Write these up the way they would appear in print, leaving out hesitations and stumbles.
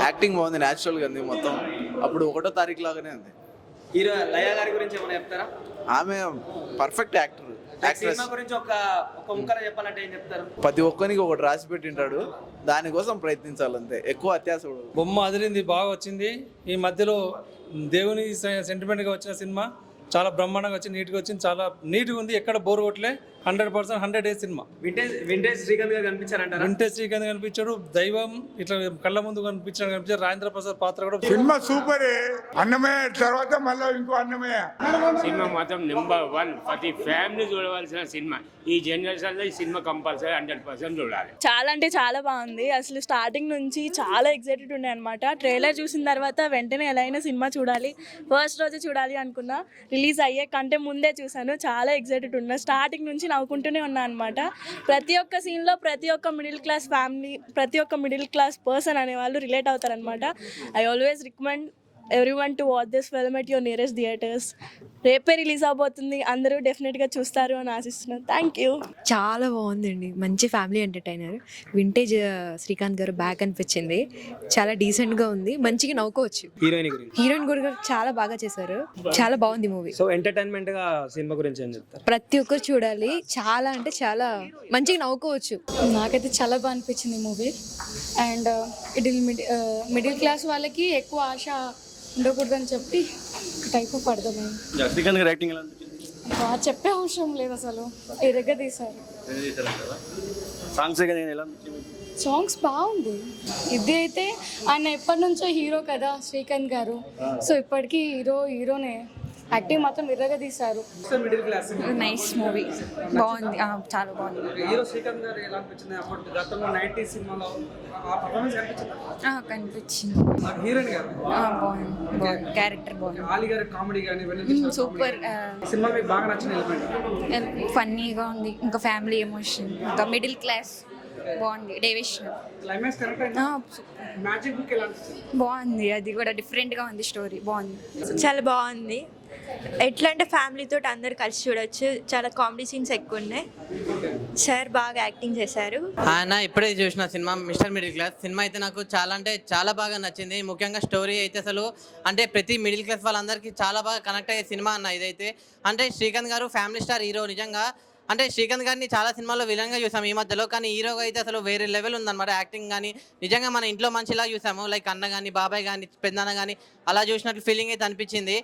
Acting బాగుంది, న్యాచురల్గా ఉంది మొత్తం. అప్పుడు 1వ తారీఖు లాగానే ఉంది. హీరో లయ గారి గురించి ఏమైనా చెప్తారా? ఆమె పర్ఫెక్ట్ యాక్టర్. సినిమా గురించి ఒక ముక్కలో చెప్పాలంటే ఏం చెప్తారు? ప్రతి ఒక్కరికి ఒకటి రాసి పెట్టింటాడు, దానికోసం ప్రయత్నించాలంతే. ఎక్కువ అత్యాస. బొమ్మ అదిరింది, బాగా వచ్చింది. ఈ మధ్యలో దేవుని సెంటిమెంట్గా వచ్చిన సినిమా చాలా బ్రహ్మాండంగా వచ్చింది, నీట్గా వచ్చింది, చాలా నీట్గా ఉంది. ఎక్కడ బోర్ కొట్టలే. 100% 100 సినిమా. వింటేజ్ శ్రీకాంత్ గారు కనిపించారంటారా? వింటేజ్ శ్రీకాంత్ కనిపించాడు, దైవం ఇట్లా కళ్ళ ముందు కనిపించాడు. రాజేంద్ర ప్రసాద్ పాత్ర కూడా సినిమా సూపర్. అన్నమే తర్వాత మళ్ళీ ఇంకో అన్నమే. సినిమా మాత్రం నెంబర్ 1 ప్రతి ఫ్యామిలీ చూడవలసిన సినిమా. ఈ జనరేషన్ లో ఈ సినిమా కంపల్సరీ 100% చూడాలి. చాలా అంటే చాలా బాగుంది. అసలు స్టార్టింగ్ నుంచి చాలా ఎక్సైటెడ్ ఉండే అనమాట. ట్రైలర్ చూసిన తర్వాత వెంటనే ఎలా అయినా సినిమా చూడాలి, ఫస్ట్ రోజే చూడాలి అనుకున్నా. రిలీజ్ అయ్యే కంటే ముందే చూసాను. చాలా ఎక్సైటెడ్ ఉన్నా. స్టార్టింగ్ నుంచి నవ్వుకుంటూనే ఉన్నా అనమాట. ప్రతి ఒక్క సీన్లో ప్రతి ఒక్క మిడిల్ క్లాస్ ఫ్యామిలీ, ప్రతి ఒక్క మిడిల్ క్లాస్ పర్సన్ అనేవాళ్ళు రిలేట్ అవుతారనమాట. I always recommend everyone to watch this film at your nearest theatres. రేపే రిలీజ్ అవబోతుంది, అందరూ డెఫినెట్గా చూస్తారు అని ఆశిస్తున్నాను. Thank you. చాలా బాగుందండి, మంచి ఫ్యామిలీ ఎంటర్టైనర్. వింటేజ్ శ్రీకాంత్ గారు బ్యాక్ అనిపించింది. చాలా డీసెంట్గా ఉంది, మంచిగా నవ్వుకోవచ్చు. హీరోయిన్ కూడా చాలా బాగా చేశారు. చాలా బాగుంది మూవీ. సో ఎంటర్టైన్మెంట్ గా సినిమా గురించి ఏం చెప్తారు? ప్రతి ఒక్కరు చూడాలి. చాలా అంటే చాలా మంచిగా నవ్వుకోవచ్చు. నాకైతే చాలా బాగా అనిపించింది మూవీ. అండ్ మిడిల్ క్లాస్ వాళ్ళకి ఎక్కువ ఆశ ఉండకూడదని చెప్పి టైప్ ఆఫ్ అర్థమైంది. శ్రీకాంత్ గారి యాక్టింగ్ ఎలా అనిపించింది? బాగా చెప్పే అవసరం లేదు, అసలు ఎరగా తీశారు. సాంగ్స్ ఎలా అనిపించింది? సాంగ్స్ బాగుంది. ఇది అయితే ఆయన ఎప్పటి నుంచో హీరో కదా శ్రీకాంత్ గారు. సో ఇప్పటికీ హీరోనే. యాక్టింగ్ మాత్రం ఎర్రగా తీశారు. మిడిల్ క్లాస్ నైస్ మూవీ, బాగుంది, చాలా బాగుంది. హీరో శ్రీకాంత్ గారు ఎలా అనిపించింది? అప్పుడు గతంలో 90s సినిమాలో ఆ పర్ఫార్మెన్స్ కనిపించిందా? కనిపించింది. హీరోయిన్ గారు బాగుంది, క్యారెక్టర్ బాగుంది. ఆలి గారి కామెడీ కానీ సూపర్. సినిమా మీకు బాగా నచ్చిన ఎలిమెంట్? ఫన్నీగా ఉంది, ఇంకా ఫ్యామిలీ ఎమోషన్, ఇంకా మిడిల్ క్లాస్ బాగుంది. డేవిషన్ క్లైమాక్స్ కరెక్ట్ అయిందా? మ్యాజిక్ బుక్ ఎలా అనిపించింది? బాగుంది, అది కూడా డిఫరెంట్గా ఉంది. స్టోరీ బాగుంది. చాలా బాగుంది. ఎట్లా అంటే ఫ్యామిలీతో అందరు కలిసి చూడొచ్చు. చాలా కామెడీ సీన్స్ ఎక్కువ ఉన్నాయి. సార్ బాగా యాక్టింగ్ చేశారు. ఆయన ఇప్పుడే చూసిన cinema mister Middle Class cinema అయితే నాకు చాలా అంటే చాలా బాగా నచ్చింది. ముఖ్యంగా స్టోరీ అయితే అసలు అంటే ప్రతి మిడిల్ క్లాస్ వాళ్ళందరికీ చాలా బాగా కనెక్ట్ అయ్యే సినిమా అన్న ఇదైతే. అంటే శ్రీకాంత్ గారు ఫ్యామిలీ స్టార్ హీరో. నిజంగా అంటే శ్రీకాంత్ గారిని చాలా సినిమాల్లో విలన్గా చూసాం ఈ మధ్యలో, కానీ హీరోగా అయితే అసలు వేరే లెవెల్ ఉందన్నమాట. యాక్టింగ్ కానీ నిజంగా మన ఇంట్లో మనిషిలా చూసాము. లైక్ అన్న కానీ, బాబాయ్ కానీ, పెద్దన్న కానీ అలా చూసినట్లు ఫీలింగ్ అయితే అనిపించింది.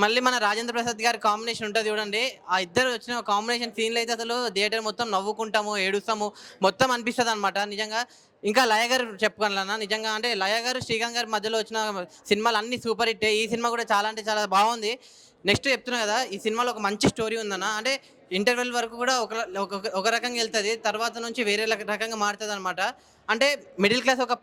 మళ్ళీ మన రాజేంద్ర ప్రసాద్ గారి కాంబినేషన్ ఉంటుంది చూడండి. ఆ ఇద్దరు వచ్చిన కాంబినేషన్ సీన్లు అయితే అసలు థియేటర్ మొత్తం నవ్వుకుంటాము, ఏడుస్తాము మొత్తం అనిపిస్తుంది అనమాట. నిజంగా ఇంకా లయ గారు చెప్పుకోవాలన్నా నిజంగా అంటే లయ గారు శ్రీకాంత్ గారి మధ్యలో వచ్చిన సినిమాలు అన్నీ సూపర్ హిట్. ఈ సినిమా కూడా చాలా అంటే చాలా బాగుంది. నెక్స్ట్ చెప్తున్నా కదా, ఈ సినిమాలో ఒక మంచి స్టోరీ ఉందన్న. అంటే ఇంటర్వెల్ వరకు కూడా ఒక రకంగా వెళ్తుంది, తర్వాత నుంచి వేరే రకంగా మారుతుంది అనమాట. అంటే మిడిల్ క్లాస్ ఒక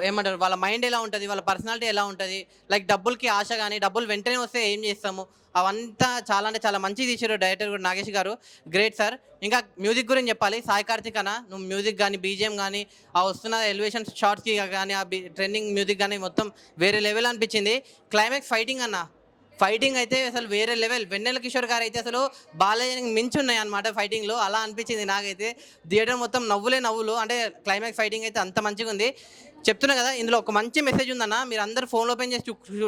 ఏమంటారు వాళ్ళ మైండ్ ఎలా ఉంటుంది, వాళ్ళ పర్సనాలిటీ ఎలా ఉంటుంది, లైక్ డబ్బులకి ఆశ కానీ డబ్బులు వెంటనే వస్తే ఏం చేస్తాము అవంతా చాలా అంటే చాలా మంచిగా తీసారు డైరెక్టర్ కూడా నాగేష్ గారు. Great sir. ఇంకా మ్యూజిక్ గురించి చెప్పాలి. సాయి కార్తిక్ అన్న నువ్వు మ్యూజిక్ కానీ బీజిఎం కానీ ఆ వస్తున్న ఎలివేషన్ షార్ట్స్కి కానీ ఆ ట్రెండింగ్ మ్యూజిక్ కానీ మొత్తం వేరే లెవెల్ అనిపించింది. క్లైమాక్స్ ఫైటింగ్ అన్న, ఫైటింగ్ అయితే అసలు వేరే లెవెల్. వెన్నెల కిషోర్ గారు అయితే అసలు బాలయ్యకి మించి ఉన్నాయి అనమాట ఫైటింగ్లో. అలా అనిపించింది నాకైతే. థియేటర్ మొత్తం నవ్వులు. అంటే క్లైమాక్స్ ఫైటింగ్ అయితే అంత మంచిగా ఉంది. చెప్తున్నా కదా, ఇందులో ఒక మంచి మెసేజ్ ఉందన్న. మీరు అందరు ఫోన్ ఓపెన్ చేసి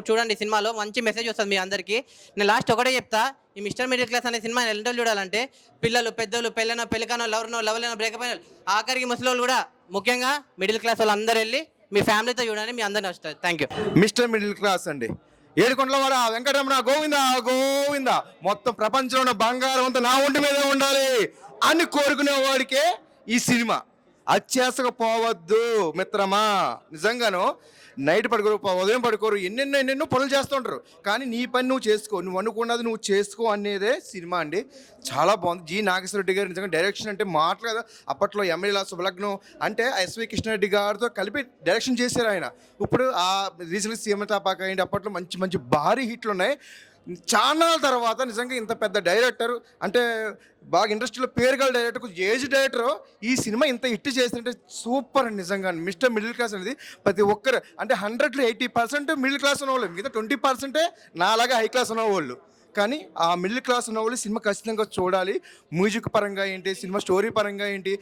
చూడండి. సినిమాలో మంచి మెసేజ్ వస్తుంది మీ అందరికీ. నేను లాస్ట్ ఒకటే చెప్తా, ఈ మిస్టర్ మిడిల్ క్లాస్ అనే సినిమా ఎంతో చూడాలంటే పిల్లలు, పెద్దలు, పెళ్ళనో, పెళ్ళికనో, లవరైనో, బ్రేకప్ అయినా, ఆఖరికి ముసలోళ్ళు కూడా, ముఖ్యంగా మిడిల్ క్లాస్ వాళ్ళు అందరూ వెళ్ళి మీ ఫ్యామిలీతో చూడండి, మీ అందరిని వస్తుంది. Thank you. Mister Middle class అండి. ఏడుకొండలవాడ వెంకటరమణ గోవింద మొత్తం ప్రపంచంలో ఉన్న బంగారం అంతా నా ఒంటి మీదే ఉండాలి అని కోరుకునే వాడికే ఈ సినిమా. అత్యాసగా పోవద్దు మిత్రమా. నిజంగాను నైట్ పడుకోరు, ఉదయం పడుకోరు, ఎన్నెన్నో పనులు చేస్తుంటారు. కానీ నీ పని నువ్వు చేసుకో, నువ్వు అనుకున్నది నువ్వు చేసుకో అనేదే సినిమా అండి. చాలా బాగుంది. జి నాగేశ్వర రెడ్డి గారు నిజంగా డైరెక్షన్ అంటే మాటలు కదా. అప్పట్లో ఎమ్మెల్యేల శుభలగ్నం అంటే ఎస్వి కృష్ణారెడ్డి గారితో కలిపి డైరెక్షన్ చేశారు ఆయన. ఇప్పుడు ఆ రీసెంట్గా సీఎం తాపాక అయింది. అప్పట్లో మంచి భారీ హిట్లు ఉన్నాయి. చాలా తర్వాత నిజంగా ఇంత పెద్ద డైరెక్టర్ అంటే బాగా ఇండస్ట్రీలో పేరు గల డైరెక్టర్, ఏజ్ డైరెక్టర్ ఈ సినిమా ఇంత హిట్ చేస్తుంటే సూపర్ అండి నిజంగా. మిస్టర్ మిడిల్ క్లాస్ అనేది ప్రతి ఒక్కరు అంటే 100లో 80% మిడిల్ క్లాస్ ఉన్నవాళ్ళు, మిగతా 20% నాలాగా హై క్లాస్ ఉన్నవాళ్ళు. కానీ ఆ మిడిల్ క్లాస్ ఉన్న వాళ్ళు సినిమా ఖచ్చితంగా చూడాలి. మ్యూజిక్ పరంగా ఏంటి, సినిమా స్టోరీ పరంగా ఏంటి,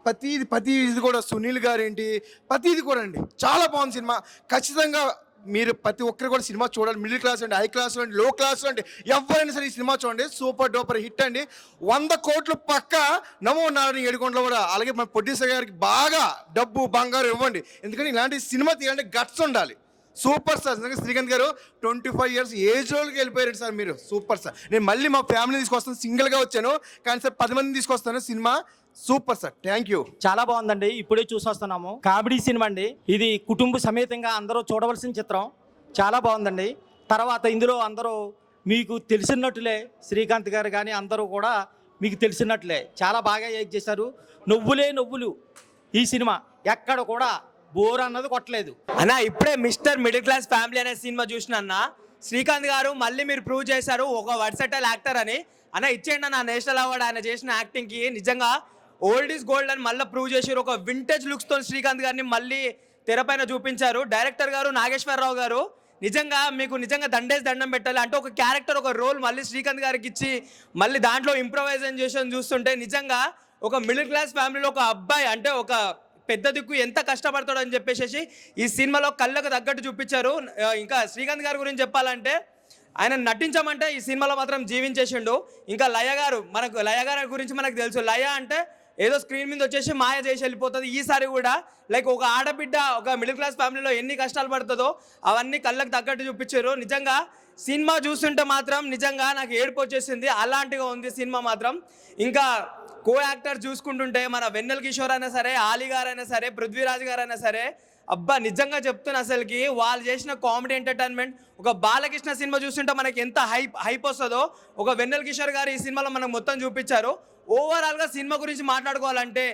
ప్రతిది కూడా సునీల్ గారు ఏంటి, ప్రతిది కూడా అండి చాలా బాగుంది సినిమా. ఖచ్చితంగా మీరు ప్రతి ఒక్కరు కూడా సినిమా చూడాలి. మిడిల్ క్లాస్ అండి, హై క్లాస్ అండి, లో క్లాస్ అండి, ఎవరైనా సరే ఈ సినిమా చూడండి. సూపర్ డూపర్ హిట్ అండి. 100 కోట్లు పక్క నమో నారాయణ ఏడుకొండలో కూడా. అలాగే మన ప్రొడ్యూసర్ గారికి బాగా డబ్బు బంగారు ఇవ్వండి, ఎందుకంటే ఇలాంటి సినిమా తీయాలంటే గట్స్ ఉండాలి. Super sir. నిజంగా శ్రీకాంత్ గారు 25 years ఏజ్ వాళ్ళకి వెళ్ళిపోయారు సార్ మీరు. Super sir. నేను మళ్ళీ మా ఫ్యామిలీ తీసుకొస్తాను, సింగిల్గా వచ్చాను కానీ సార్ 10 మందిని తీసుకొస్తాను. Cinema super sir. Thank you. చాలా బాగుందండి. ఇప్పుడే చూసి వస్తున్నాము. కామెడీ సినిమా అండి ఇది. కుటుంబ సమేతంగా అందరూ చూడవలసిన చిత్రం. చాలా బాగుందండి. తర్వాత ఇందులో అందరూ మీకు తెలిసినట్లే శ్రీకాంత్ గారు కానీ అందరూ కూడా మీకు తెలిసినట్లే చాలా బాగా యాక్ట్ చేశారు. నవ్వులే నవ్వులు. ఈ సినిమా ఎక్కడ కూడా బోర్ అన్నది కొట్టలేదు అన్న. ఇప్పుడే మిస్టర్ మిడిల్ క్లాస్ ఫ్యామిలీ అనే సినిమా చూసిన అన్న. శ్రీకాంత్ గారు మళ్ళీ మీరు ప్రూవ్ చేశారు ఒక వర్సటైల్ యాక్టర్ అని. అన్న ఇచ్చేయండి అన్న నేషనల్ అవార్డు ఆయన చేసిన యాక్టింగ్కి. నిజంగా ఓల్డ్ ఈజ్ గోల్డ్ అని మళ్ళీ ప్రూవ్ చేశారు. ఒక వింటేజ్ లుక్స్తో శ్రీకాంత్ గారిని మళ్ళీ తెరపైన చూపించారు. డైరెక్టర్ గారు నాగేశ్వరరావు గారు నిజంగా మీకు నిజంగా దండేసి దండం పెట్టాలి. అంటే ఒక క్యారెక్టర్ ఒక రోల్ మళ్ళీ శ్రీకాంత్ గారికి ఇచ్చి మళ్ళీ దాంట్లో ఇంప్రవైజేషన్ చూస్తుంటే నిజంగా ఒక మిడిల్ క్లాస్ ఫ్యామిలీలో ఒక అబ్బాయి అంటే ఒక పెద్ద దిక్కు ఎంత కష్టపడతాడో అని చెప్పేసి ఈ సినిమాలో కళ్ళకు తగ్గట్టు చూపించారు. ఇంకా శ్రీకాంత్ గారి గురించి చెప్పాలంటే ఆయన నటించమంటే ఈ సినిమాలో మాత్రం జీవించేసిండు. ఇంకా లయ గారు గురించి మనకు తెలుసు. లయ అంటే ఏదో స్క్రీన్ మీద వచ్చేసి మాయ చేసి వెళ్ళిపోతుంది. ఈసారి కూడా లైక్ ఒక ఆడబిడ్డ ఒక మిడిల్ క్లాస్ ఫ్యామిలీలో ఎన్ని కష్టాలు పడుతుందో అవన్నీ కళ్ళకు తగ్గట్టు చూపించారు. నిజంగా సినిమా చూస్తుంటే మాత్రం నిజంగా నాకు ఏడుపు వచ్చేసింది. అలాంటిగా ఉంది సినిమా మాత్రం. ఇంకా కో యాక్టర్ చూసుకుంటుంటే మన వెన్నెల కిషోర్ అయినా సరే, ఆలీ గారు అయినా సరే, పృథ్వీరాజ్ గారు అయినా సరే, అబ్బా నిజంగా చెప్తున్నా అసలుకి వాళ్ళు చేసిన కామెడీ ఎంటర్టైన్మెంట్. ఒక బాలకృష్ణ సినిమా చూస్తుంటే మనకి ఎంత హైప్ వస్తుందో ఒక వెన్నెల కిషోర్ గారు ఈ సినిమాలో మనకు మొత్తం చూపించారు. ఓవరాల్గా సినిమా గురించి మాట్లాడుకోవాలంటే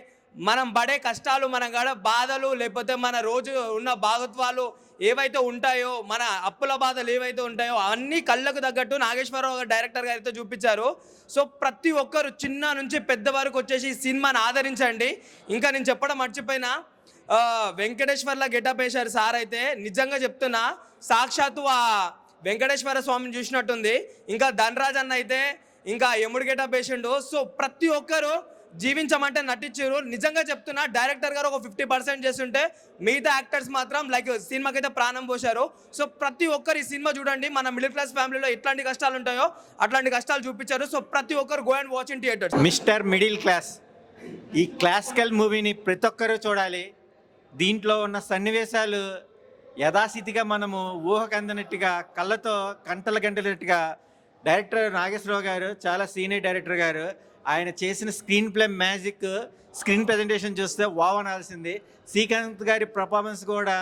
మనం పడే కష్టాలు, మన గడ బాధలు, లేకపోతే మన రోజు ఉన్న భాగత్వాలు ఏవైతే ఉంటాయో, మన అప్పుల బాధలు ఏవైతే ఉంటాయో అన్నీ కళ్ళకు తగ్గట్టు నాగేశ్వరరావు డైరెక్టర్ గారితో చూపించారు. సో ప్రతి ఒక్కరు చిన్న నుంచి పెద్ద వరకు వచ్చేసి ఈ సినిమాని ఆదరించండి. ఇంకా నేను చెప్పడం మర్చిపోయినా, వెంకటేశ్వర్ల గెటప్ వేశారు సార్. అయితే నిజంగా చెప్తున్నా సాక్షాత్తు ఆ వెంకటేశ్వర స్వామిని చూసినట్టుంది. ఇంకా ధనరాజ్ అన్న అయితే ఇంకా యముడు గెటప్ వేసిండు. సో ప్రతి ఒక్కరు జీవించమంటే నటించారు. నిజంగా చెప్తున్నా డైరెక్టర్ గారు ఒక 50% చేస్తుంటే మిగతా యాక్టర్స్ మాత్రం లైక్ సినిమాకి అయితే ప్రాణం పోశారు. సో ప్రతి ఒక్కరు ఈ సినిమా చూడండి. మన మిడిల్ క్లాస్ ఫ్యామిలీలో ఎట్లాంటి కష్టాలు ఉంటాయో అట్లాంటి కష్టాలు చూపించారు. సో ప్రతి ఒక్కరు go and watch in theatres. Mister Middle class ఈ క్లాసికల్ మూవీని ప్రతి ఒక్కరూ చూడాలి. దీంట్లో ఉన్న సన్నివేశాలు యథాస్థితిగా మనము ఊహకందనట్టుగా కళ్ళతో గంటలు గంటలట్టుగా డైరెక్టర్ నాగేశ్వరరావు గారు చాలా సీనియర్ డైరెక్టర్ గారు ఆయన చేసిన screen play magic, screen presentation చూస్తే వావ్ అనాల్సింది. శ్రీకాంత్ గారి పర్ఫార్మెన్స్ కూడా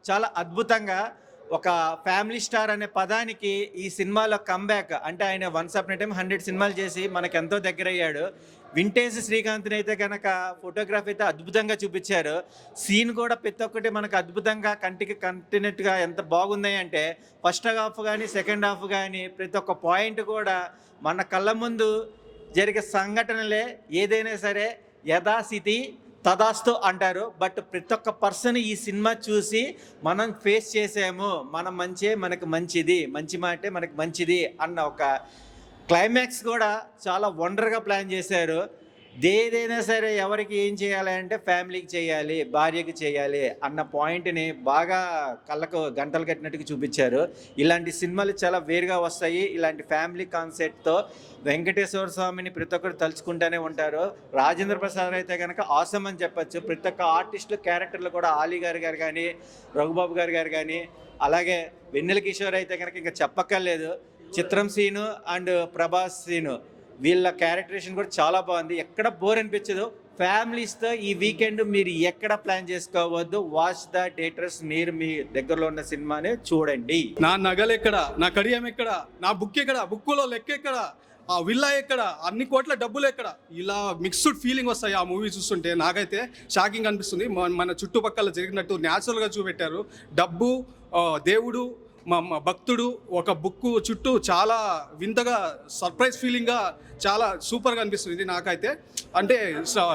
చాలా అద్భుతంగా. ఒక ఫ్యామిలీ స్టార్ అనే పదానికి ఈ సినిమాలో కంబ్యాక్. అంటే ఆయన వన్స్ అప్ టైం 100 సినిమాలు చేసి మనకు ఎంతో దగ్గరయ్యాడు. వింటేజ్ శ్రీకాంత్ని అయితే కనుక ఫోటోగ్రఫీ అయితే అద్భుతంగా చూపించారు. సీన్ కూడా ప్రతి ఒక్కటి మనకు అద్భుతంగా కంటికి కంటినట్టుగా ఎంత బాగున్నాయి అంటే ఫస్ట్ హాఫ్ కానీ సెకండ్ హాఫ్ కానీ ప్రతి ఒక్క పాయింట్ కూడా మన కళ్ళ ముందు జరిగే సంఘటనలే. ఏదైనా సరే యథాస్థితి తదాస్తు అంటారు. బట్ ప్రతి ఒక్క పర్సన్ ఈ సినిమా చూసి మనం ఫేస్ చేసాము, మనం మంచే మనకు మంచిది, మంచి మాటే మనకు మంచిది అన్న ఒక క్లైమాక్స్ కూడా చాలా వండర్గా ప్లాన్ చేశారు. ఏదైనా సరే ఎవరికి ఏం చేయాలి అంటే ఫ్యామిలీకి చేయాలి, భార్యకి చేయాలి అన్న పాయింట్ని బాగా కళ్ళకు గంటలు కట్టినట్టుగా చూపించారు. ఇలాంటి సినిమాలు చాలా వేరుగా వస్తాయి. ఇలాంటి ఫ్యామిలీ కాన్సెప్ట్తో వెంకటేశ్వర స్వామిని ప్రతి ఒక్కరు తలుచుకుంటూనే ఉంటారు. రాజేంద్ర ప్రసాద్ అయితే కనుక ఆసమ్ అని చెప్పచ్చు. ప్రతి ఒక్క ఆర్టిస్టులు క్యారెక్టర్లు కూడా ఆలీ గారు కానీ, రఘుబాబు గారు కానీ, అలాగే వెన్నెల కిషోర్ అయితే కనుక ఇంకా చెప్పక్కర్లేదు. చిత్రం సీను అండ్ ప్రభాస్ సీను వీళ్ళ క్యారెక్టరేషన్ కూడా చాలా బాగుంది. ఎక్కడ బోర్ అనిపించదు. ఫ్యామిలీస్తో ఈ వీకెండ్ మీరు ఎక్కడ ప్లాన్ చేసుకోవద్దు. Watch the theatres. మీరు మీ దగ్గరలో ఉన్న సినిమాని చూడండి. నా నగలు ఎక్కడ, నా కడియం ఎక్కడ, నా బుక్ ఎక్కడ, బుక్కులో లెక్క ఎక్కడ, ఆ విల్లా ఎక్కడ, అన్ని కోట్ల డబ్బులు ఎక్కడ, ఇలా మిక్స్డ్ ఫీలింగ్ వస్తాయి ఆ మూవీ చూస్తుంటే. నాకైతే షాకింగ్ అనిపిస్తుంది. మన చుట్టుపక్కల జరిగినట్టు న్యాచురల్గా చూపెట్టారు. డబ్బు, దేవుడు, మా భక్తుడు, ఒక బుక్ చుట్టూ చాలా వింతగా సర్ప్రైజ్ ఫీలింగ్గా చాలా సూపర్గా అనిపిస్తుంది నాకైతే. అంటే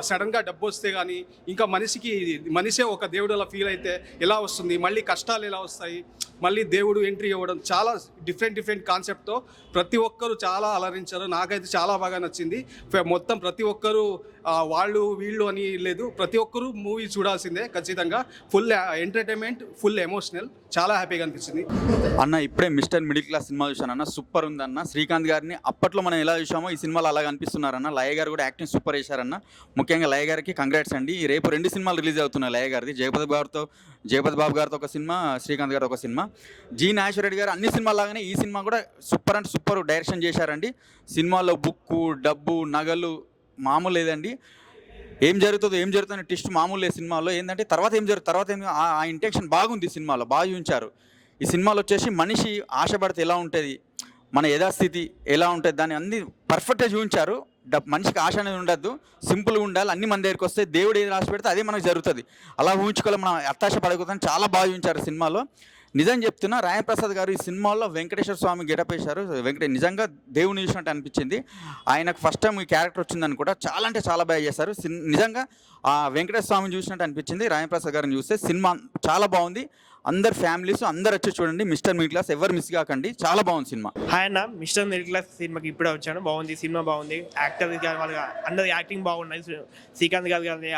సడన్గా డబ్బు వస్తే కానీ ఇంకా మనిషే ఒక దేవుడు అలా ఫీల్ అయితే ఎలా వస్తుంది, మళ్ళీ కష్టాలు ఎలా వస్తాయి, మళ్ళీ దేవుడు ఎంట్రీ ఇవ్వడం చాలా డిఫరెంట్ కాన్సెప్ట్తో ప్రతి ఒక్కరు చాలా అలరించారు. నాకైతే చాలా బాగా నచ్చింది. మొత్తం ప్రతి ఒక్కరు వాళ్ళు వీళ్ళు అని లేదు, ప్రతి ఒక్కరు మూవీ చూడాల్సిందే ఖచ్చితంగా. ఫుల్ ఎంటర్టైన్మెంట్, ఫుల్ ఎమోషనల్, చాలా హ్యాపీగా అనిపించింది. అన్న ఇప్పుడే మిస్టర్ మిడిల్ క్లాస్ సినిమా చూశాను అన్న, సూపర్ ఉందన్న. శ్రీకాంత్ గారిని అప్పట్లో మనం ఎలా చూసామో ఈ సినిమాలో అలాగ అనిపిస్తున్నారన్న. లయ గారు కూడా యాక్టింగ్ సూపర్ చేశారన్న. ముఖ్యంగా లయ గారికి కంగ్రాట్స్ అండి. రేపు 2 సినిమాలు రిలీజ్ అవుతున్నాయి లయ గారిది. జయపతి బాబు గారితో ఒక సినిమా, శ్రీకాంత్ గారితో ఒక సినిమా. జి నాగేశ్వర రెడ్డి గారు అన్ని సినిమాలు లాగానే ఈ సినిమా కూడా సూపర్ అంటే సూపర్ డైరెక్షన్ చేశారండి. సినిమాలో బుక్కు, డబ్బు, నగలు మామూలు లేదండి. ఏం జరుగుతుందో ట్విస్ట్ మామూలు లేదు సినిమాలో. ఏంటంటే తర్వాత ఏం ఆ ఇంటెన్షన్ బాగుంది సినిమాలో, బాగా చూపించారు. ఈ సినిమాలో వచ్చేసి మనిషి ఆశపడితే ఎలా ఉంటుంది, మన యథాస్థితి ఎలా ఉంటుంది, దాన్ని అన్ని పర్ఫెక్ట్గా చూపించారు. మనిషికి ఆశ అనేది ఉండద్దు, సింపుల్గా ఉండాలి. అన్ని మన దగ్గరికి వస్తే దేవుడు ఏది రాసి పెడితే అదే మనకు జరుగుతుంది. అలా ఊహించుకోవాలి, మనం అత్తాశ పడకూడదని చాలా బాగా చూపించారు సినిమాలో. నిజం చెప్తున్నా, రాయప్రసాద్ గారు ఈ సినిమాలో వెంకటేశ్వర స్వామి గెటప్ వేశారు. నిజంగా దేవుని చూసినట్టు అనిపించింది. ఆయనకు ఫస్ట్ టైం ఈ క్యారెక్టర్ వచ్చిందని కూడా చాలా అంటే చాలా బాగా చేశారు. నిజంగా ఆ వెంకటేశ్వర స్వామిని చూసినట్టు అనిపించింది. రాయప్రసాద్ గారిని చూస్తే సినిమా చాలా బాగుంది. అందరు ఫ్యామిలీస్ అందరు వచ్చి చూడండి. మిస్టర్ మిడిల్ క్లాస్ ఎవరు మిస్ కాకండి, చాలా బాగుంది సినిమా. హాయ్ అన్న, మిస్టర్ మిడిల్ క్లాస్ సినిమాకి ఇప్పుడే వచ్చాను. బాగుంది, సినిమా బాగుంది. యాక్టర్ వాళ్ళ అందరి యాక్టింగ్ బాగున్నది. శ్రీకాంత్ గారు కానీ,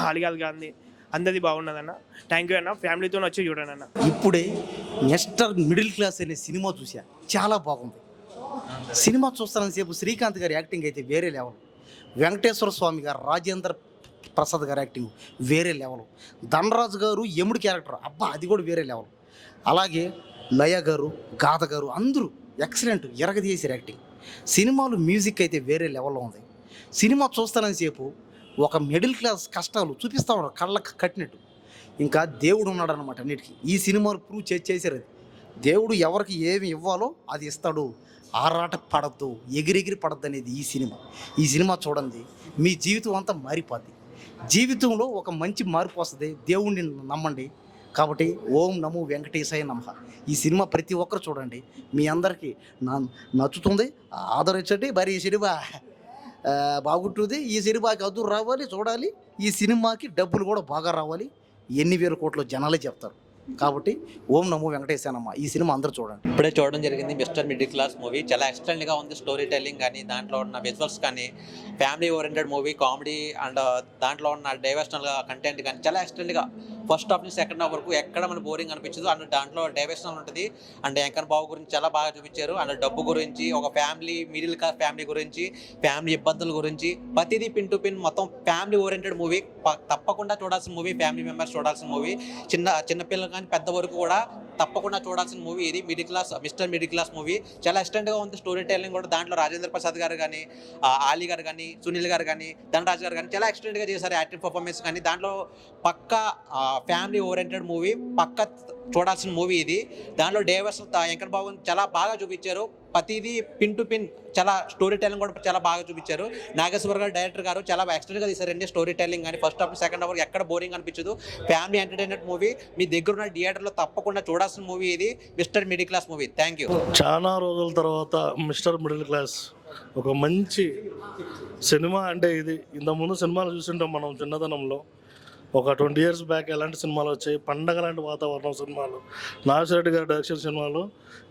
ఆలి గారు కానీ అందరిది బాగున్నదన్న. థ్యాంక్ యూ అన్న. ఫ్యామిలీతో వచ్చి చూడండి అన్న. ఇప్పుడే మిస్టర్ మిడిల్ క్లాస్ అనే సినిమా చూసా, చాలా బాగుంది. సినిమా చూస్తున్నంతసేపు శ్రీకాంత్ గారి యాక్టింగ్ అయితే వేరే లెవెల్, వెంకటేశ్వర స్వామి గారు, రాజేంద్ర ప్రసాద్ గారి యాక్టింగ్ వేరే లెవెల్, ధనరాజు గారు యముడి క్యారెక్టర్ అబ్బా అది కూడా వేరే లెవెల్. అలాగే లయ గారు, గాథ గారు అందరూ ఎక్సలెంట్, ఎరగదీసారు యాక్టింగ్. సినిమాలో మ్యూజిక్ అయితే వేరే లెవెల్లో ఉంది. సినిమా చూస్తున్నంతసేపు ఒక మిడిల్ క్లాస్ కష్టాలు చూపిస్తూ ఉన్నారు కళ్ళకు కట్టినట్టు. ఇంకా దేవుడు ఉన్నాడు అనమాట అన్నిటికీ. ఈ సినిమాలు ప్రూవ్ చేశారు. అది దేవుడు ఎవరికి ఏమి ఇవ్వాలో అది ఇస్తాడు. ఆరాట పడద్దు, ఎగిరెగిరి పడద్దు అనేది ఈ సినిమా చూడండి, మీ జీవితం అంతా మారిపోద్ది. జీవితంలో ఒక మంచి మార్పు వస్తుంది. దేవుణ్ణి నమ్మండి. కాబట్టి ఓం నమో వెంకటేశాయ నమః. ఈ సినిమా ప్రతి ఒక్కరు చూడండి, మీ అందరికీ నచ్చుతుంది. ఆదరించండి. మరి ఈ సినిమా బాగుంటుంది. ఈ సినిమాకి అదురు రావాలి, చూడాలి. ఈ సినిమాకి డబ్బులు కూడా బాగా రావాలి. ఎన్ని వేల కోట్ల జనాలే చెప్తారు. కాబట్టి ఓం నమో వెంకటేశానమ్మ. ఈ సినిమా అందరూ చూడండి. ఇప్పుడే చూడడం జరిగింది మిస్టర్ మిడిల్ క్లాస్ మూవీ. చాలా ఎక్సలెంట్గా ఉంది. స్టోరీ టెల్లింగ్ కానీ, దాంట్లో ఉన్న విజువల్స్ కానీ, family oriented movie, comedy and దాంట్లో ఉన్న డైవర్షనల్ కంటెంట్ కానీ చాలా ఎక్సలెంట్గా ఫస్ట్ హాఫ్ నుంచి సెకండ్ హాఫ్ వరకు ఎక్కడ మన బోరింగ్ అనిపించదు. అండ్ దాంట్లో డైవర్షనల్ ఉంటుంది. అండ్ వెంకన్న బాబు గురించి చాలా బాగా చూపించారు. అండ్ డబ్బు గురించి, ఒక ఫ్యామిలీ, మిడిల్ క్లాస్ ఫ్యామిలీ గురించి, ఫ్యామిలీ ఇబ్బందుల గురించి, ప్రతిదీ పిన్ టు పిన్ మొత్తం ఫ్యామిలీ ఓరియంటెడ్ మూవీ. తప్పకుండా చూడాల్సిన మూవీ, ఫ్యామిలీ మెంబర్స్ చూడాల్సిన మూవీ. చిన్నపిల్లలు కానీ పెద్ద వరకు కూడా తప్పకుండా చూడాల్సిన మూవీ ఇది. మిస్టర్ మిడిల్ క్లాస్ మూవీ చాలా ఎక్సలెంట్గా ఉంది. స్టోరీ టెల్లింగ్ కూడా దాంట్లో రాజేంద్ర ప్రసాద్ గారు కానీ, ఆలీ గారు కానీ, సునీల్ గారు కానీ, ధనరాజ్ గారు కానీ చాలా ఎక్సలెంట్గా చేశారు. యాక్టింగ్ పర్ఫార్మెన్స్ కానీ దాంట్లో పక్కా ఫ్యామిలీ ఓరియంటెడ్ మూవీ, పక్కా చూడాల్సిన మూవీ ఇది. దాంట్లో డైవర్స్ వెంకన్న బాబు చాలా బాగా చూపించారు. ప్రతిదీ పిన్ టు పిన్ చాలా స్టోరీ టెల్లింగ్ కూడా చాలా బాగా చూపించారు. నాగేశ్వర గారు డైరెక్టర్ గారు చాలా ఎక్సలెంట్గా తీశారండి. స్టోరీ టెల్లింగ్ కానీ ఫస్ట్ హాఫ్ సెకండ్ హాఫ్ ఎక్కడ బోరింగ్ అనిపించదు. Family entertainment movie. మీ దగ్గర ఉన్న థియేటర్లో తప్పకుండా చూడాల్సిన మూవీ ఇది, Mister Middle Class movie. Thank you. చాలా రోజుల తర్వాత మిస్టర్ మిడిల్ క్లాస్ ఒక మంచి సినిమా. అంటే ఇది ఇంతకుముందు సినిమాలు చూస్తుంటాం మనం చిన్నతనంలో. ఒక 20 years బ్యాక్ ఎలాంటి సినిమాలు వచ్చాయి, పండగ లాంటి వాతావరణం సినిమాలు, నాగేశ్వర రెడ్డి గారి డైరెక్షన్ సినిమాలు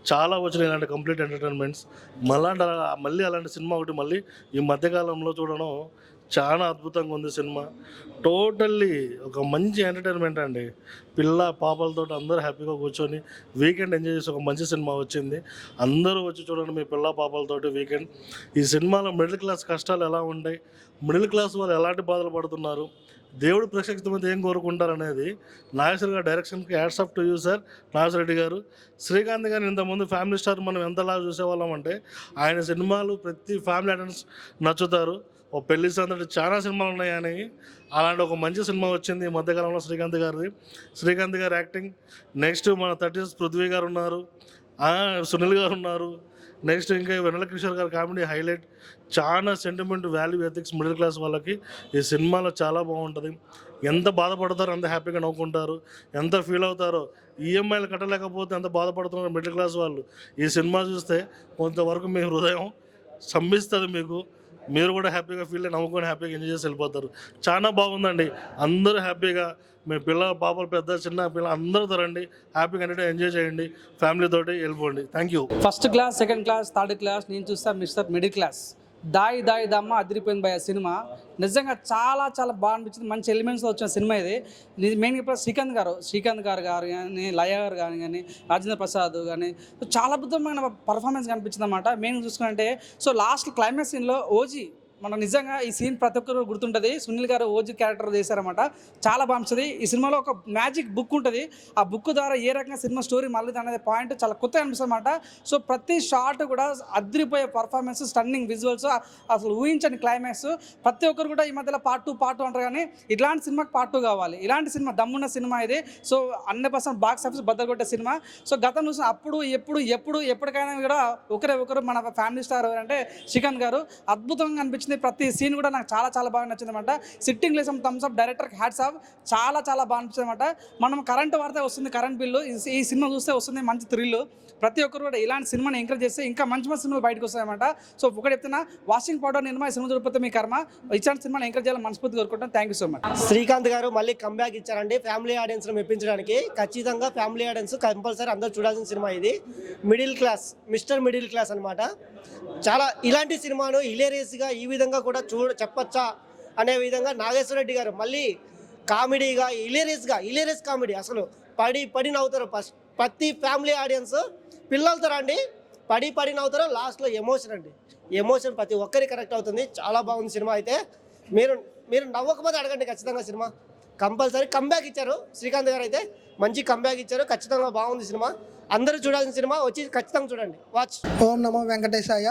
చాలా వచ్చినాయి. ఇలాంటి కంప్లీట్ ఎంటర్టైన్మెంట్స్. మళ్ళీ అలాంటి సినిమా ఒకటి మళ్ళీ ఈ మధ్యకాలంలో చూడడం చాలా అద్భుతంగా ఉంది సినిమా. టోటల్లీ ఒక మంచి ఎంటర్టైన్మెంట్ అండి. పిల్ల పాపలతో అందరూ హ్యాపీగా కూర్చొని వీకెండ్ ఎంజాయ్ చేసి ఒక మంచి సినిమా వచ్చింది. అందరూ వచ్చి చూడండి మీ పిల్ల పాపలతోటి వీకెండ్. ఈ సినిమాలో మిడిల్ క్లాస్ కష్టాలు ఎలా ఉంటాయి, మిడిల్ క్లాస్ వాళ్ళు ఎలాంటి బాధలు పడుతున్నారు, దేవుడు ప్రేక్షకుల మీద ఏం కోరుకుంటారు అనేది నాగేశ్వర గారి డైరెక్షన్కి hats off to you sir. Nageswara Reddy గారు, శ్రీకాంత్ గారిని ఇంతకుముందు ఫ్యామిలీ స్టార్ మనం ఎంతలా చూసేవాళ్ళం అంటే ఆయన సినిమాలు ప్రతి ఫ్యామిలీ ఆడియన్స్ నచ్చుతారు. ఓ పెళ్లి సందడి చాలా సినిమాలు ఉన్నాయి అని. అలాంటి ఒక మంచి సినిమా వచ్చింది ఈ మధ్యకాలంలో శ్రీకాంత్ గారిది. శ్రీకాంత్ గారి యాక్టింగ్. నెక్స్ట్ మన 30s పృథ్వీ గారు ఉన్నారు, సునీల్ గారు ఉన్నారు. నెక్స్ట్ ఇంకా వెన్నెల కిషోర్ గారి కామెడీ హైలైట్. చాలా sentiment, value, ethics middle class వాళ్ళకి ఈ సినిమాలో చాలా బాగుంటుంది. ఎంత బాధపడతారో అంత హ్యాపీగా నవ్వుకుంటారు. ఎంత ఫీల్ అవుతారో, ఈఎంఐలు కట్టలేకపోతే ఎంత బాధపడుతున్నారు మిడిల్ క్లాస్ వాళ్ళు. ఈ సినిమా చూస్తే కొంతవరకు మీ హృదయం సంభిస్తుంది. మీకు మీరు కూడా హ్యాపీగా ఫీల్ అయ్యి నవ్వుకొని హ్యాపీగా ఎంజాయ్ చేసి వెళ్ళిపోతారు. చాలా బాగుందండి. అందరూ హ్యాపీగా మీ పిల్లలు పాపలు పెద్ద చిన్న పిల్లలు అందరితో రండి, హ్యాపీగా ఎంజాయ్ చేయండి, ఫ్యామిలీతోటి వెళ్ళిపోండి. Thank you. First class, second class, third class నేను చూస్తా మిస్టర్ మిడిల్ క్లాస్. దాయి దాయి దమ్మ అదిరిపోయింది భయ సినిమా. నిజంగా చాలా చాలా బాగా అనిపించింది. మంచి ఎలిమెంట్స్తో వచ్చిన సినిమా ఇది. మెయిన్గా ఇప్పుడు శ్రీకాంత్ గారు కానీ, లయ గారు కానీ, రాజేంద్ర ప్రసాద్ కానీ చాలా అద్భుతమైన పర్ఫార్మెన్స్ కనిపించింది అనమాట. మెయిన్గా చూసుకుంటే సో లాస్ట్ క్లైమాక్స్ సీన్లో ఓజీ మనం నిజంగా ఈ సీన్ ప్రతి ఒక్కరు గుర్తుంటుంది. సునీల్ గారు ఓజీ క్యారెక్టర్ చేశారన్నమాట. చాలా బాగుంటుంది. ఈ సినిమాలో ఒక మ్యాజిక్ బుక్ ఉంటుంది. ఆ బుక్ ద్వారా ఏ రకంగా సినిమా స్టోరీ మళ్ళీ అనేది పాయింట్ చాలా కొత్తగా అనిపిస్తుంది అనమాట. సో ప్రతి షాట్ కూడా అదిరిపోయే పర్ఫార్మెన్స్, స్టన్నింగ్ విజువల్స్, అసలు ఊహించని క్లైమాక్స్. ప్రతి ఒక్కరు కూడా ఈ మధ్యలో పార్ట్ 2 అంటారు కానీ ఇలాంటి సినిమాకి పార్ట్ 2 కావాలి. ఇలాంటి సినిమా దమ్మున్న సినిమా ఇది. సో 100% బాక్స్ ఆఫీస్ బద్దలు కొట్టే సినిమా. సో గతం చూసిన అప్పుడు ఎప్పటికైనా కూడా ఒకరు మన ఫ్యామిలీ స్టార్ ఎవరంటే శ్రీకాంత్ గారు. అద్భుతంగా అనిపించింది. ప్రతి సీన్ కూడా నాకు చాలా చాలా బాగా నచ్చింది అనమాట. సిట్టింగ్ లేసం థమ్స్ అప్, డైరెక్టర్కి హ్యాట్స్ ఆఫ్. చాలా చాలా బాగా అనిపించింది అనమాట. మనం కరెంట్ వాడితే వస్తుంది కరెంట్ బిల్లు, ఈ సినిమా చూస్తే వస్తుంది మంచి థ్రిల్. ప్రతి ఒక్కరు కూడా ఇలాంటి సినిమాని ఎంకరేజ్ చేస్తే ఇంకా మంచి మంచి సినిమాలు బయటకు వస్తాయన్నమాట. సో ఒకటి చెప్తున్నా, వాషింగ్ పౌడర్ నిర్మా సినిమా చూడకపోతే మీ కర్మ. ఇచ్చిన సినిమాని ఎంకరేజ్ చేయాలని మనస్ఫూర్తి కోరుకుంటాను. Thank you so much. Srikanth గారు మళ్ళీ కంబ్యాక్ ఇచ్చారండి ఫ్యామిలీ ఆడియన్స్ని మెప్పించడానికి. ఖచ్చితంగా ఫ్యామిలీ ఆడియన్స్ కంపల్సరీ అందరూ చూడాల్సిన సినిమా ఇది. Middle class, mister Middle class అనమాట. చాలా ఇలాంటి సినిమాను హిలేరియస్గా ఈ విధంగా కూడా చెప్పచ్చా అనే విధంగా నాగేశ్వర రెడ్డి గారు మళ్ళీ కామెడీగా హిలేరియస్ కామెడీ. అసలు పడి నవ్వుతారు. ప్రతి ఫ్యామిలీ ఆడియన్స్ పిల్లలతో రండి, పడి నవ్వుతారు. లాస్ట్లో ఎమోషన్ అండి, ఎమోషన్ ప్రతి ఒక్కరికి కనెక్ట్ అవుతుంది. చాలా బాగుంది సినిమా. అయితే మీరు నవ్వకపోతే అడగండి, ఖచ్చితంగా సినిమా కంపల్సరీ కంబ్యాక్ ఇచ్చారు. శ్రీకాంత్ గారు అయితే మంచి కంబ్యాక్ ఇచ్చారు. ఖచ్చితంగా బాగుంది సినిమా. అందరూ చూడాల్సిన సినిమా, వచ్చి ఖచ్చితంగా చూడండి. వాచ్. ఓం నమో వెంకటేశాయ.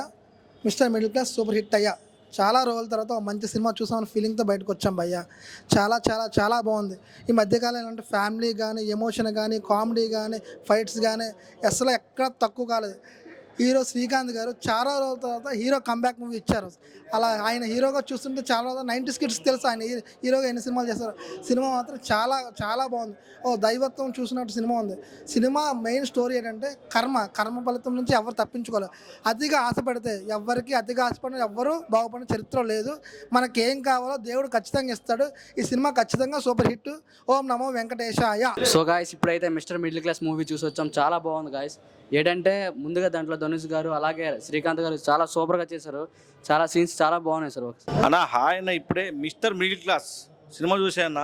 Mister Middle class super hit అయ్యా. చాలా రోజుల తర్వాత ఒక మంచి సినిమా చూసామని ఫీలింగ్తో బయటకు వచ్చాం భయ్యా. చాలా చాలా చాలా బాగుంది. ఈ మధ్యకాలం ఏంటంటే ఫ్యామిలీ కానీ, ఎమోషన్ కానీ, కామెడీ కానీ, ఫైట్స్ కానీ అసలు ఎక్కడ తక్కువ కాలేదు. హీరో శ్రీకాంత్ గారు చాలా రోజుల తర్వాత హీరో కంబ్యాక్ మూవీ ఇచ్చారు. అలా ఆయన హీరోగా చూస్తుంటే చాలా 90s కిడ్స్ తెలుసు ఆయన హీరోగా ఎన్ని సినిమాలు చేస్తారు. సినిమా మాత్రం చాలా చాలా బాగుంది. దైవత్వం చూసినట్టు సినిమా ఉంది. సినిమా మెయిన్ స్టోరీ ఏంటంటే కర్మ ఫలితం నుంచి ఎవరు తప్పించుకోలేదు. అతిగా ఆశపడితే అతిగా ఆశపడిన ఎవ్వరూ బాగుపడిన చరిత్ర లేదు. మనకేం కావాలో దేవుడు ఖచ్చితంగా ఇస్తాడు. ఈ సినిమా ఖచ్చితంగా సూపర్ హిట్. ఓం నమో వెంకటేశాయ. సో గాయస్, ఇప్పుడైతే మిస్టర్ మిడిల్ క్లాస్ మూవీ చూసి వచ్చాం. చాలా బాగుంది గాయస్. ఏంటంటే ముందుగా దాంట్లో ధనుష్ గారు అలాగే శ్రీకాంత్ గారు చాలా సూపర్గా చేశారు. చాలా సీన్స్ చాలా బాగున్నాయి సార్. అన్న హాయ్ అన్న, ఇప్పుడే మిస్టర్ మిడిల్ క్లాస్ సినిమా చూసాయన్న.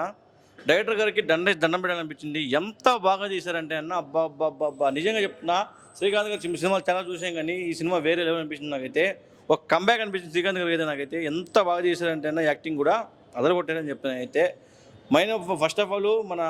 డైరెక్టర్ గారికి దండం పెట్టాలనిపించింది. ఎంత బాగా చేశారంటే అన్న, అబ్బా నిజంగా చెప్తున్నా. శ్రీకాంత్ గారి సినిమాలు చాలా చూసాం కానీ ఈ సినిమా వేరే లెవెల్ అనిపించింది నాకైతే. ఒక కంబ్యాక్ అనిపించింది శ్రీకాంత్ గారికి అయితే. నాకైతే ఎంత బాగా చేశారంటే అన్న, యాక్టింగ్ కూడా అదరగొట్టారని చెప్తాను. అయితే ఫస్ట్ ఆఫ్ ఆల్ మన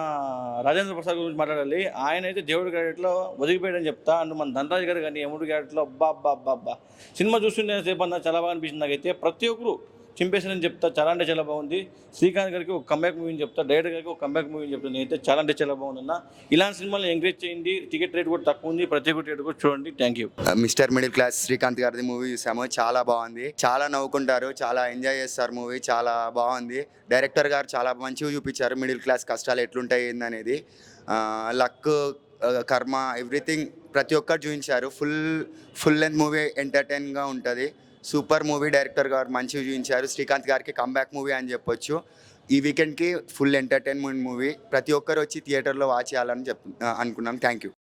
రాజేంద్ర ప్రసాద్ గురించి మాట్లాడాలి. ఆయన అయితే దేవుడి క్యారెక్టర్లో ఒదిగిపోయాడని చెప్తా. అండ్ మన ధనరాజ్ గారు కానీ యముడి క్యారెక్టర్లో అబ్బా సినిమా చూస్తుంటే సేపు అన్న చాలా బాగా అనిపించింది నాకైతే. ప్రతి ఒక్కరు చింపేసానని చెప్తా. చాలా అంటే చాలా బాగుంది. శ్రీకాంత్ గారికి ఒక కంబ్యాక్ మూవీని చెప్తా, డైరెక్టర్ గారికి ఒక కంబ్యాక్ మూవీని చెప్తాను అయితే. చాలా అంటే చాలా బాగుందన్న. ఇలాంటి సినిమాలు ఎంకరేజ్ చేయండి. టికెట్ రేట్ కూడా తక్కువ ఉంది. ప్రతి ఒక్క టికెట్ కూడా చూడండి. Thank you. Mister Middle class Srikanth గారిది మూవీ చూసాము. చాలా బాగుంది. చాలా నవ్వుకుంటారు, చాలా ఎంజాయ్ చేస్తారు. మూవీ చాలా బాగుంది. డైరెక్టర్ గారు చాలా మంచిగా చూపించారు మిడిల్ క్లాస్ కష్టాలు ఎట్లుంటాయి ఏందనేది. లక్, కర్మ, ఎవ్రీథింగ్ ప్రతి ఒక్కరు చూపించారు. ఫుల్ లెంత్ మూవీ, ఎంటర్టైన్గా ఉంటుంది. Super movie. డైరెక్టర్ గారు మంచిగా చూపించారు. శ్రీకాంత్ గారికి కంబ్యాక్ మూవీ అని చెప్పొచ్చు. ఈ వీకెండ్కి ఫుల్ ఎంటర్టైన్మెంట్ మూవీ. ప్రతి ఒక్కరు వచ్చి థియేటర్లో వాచ్ చేయాలని అనుకున్నాం. Thank you.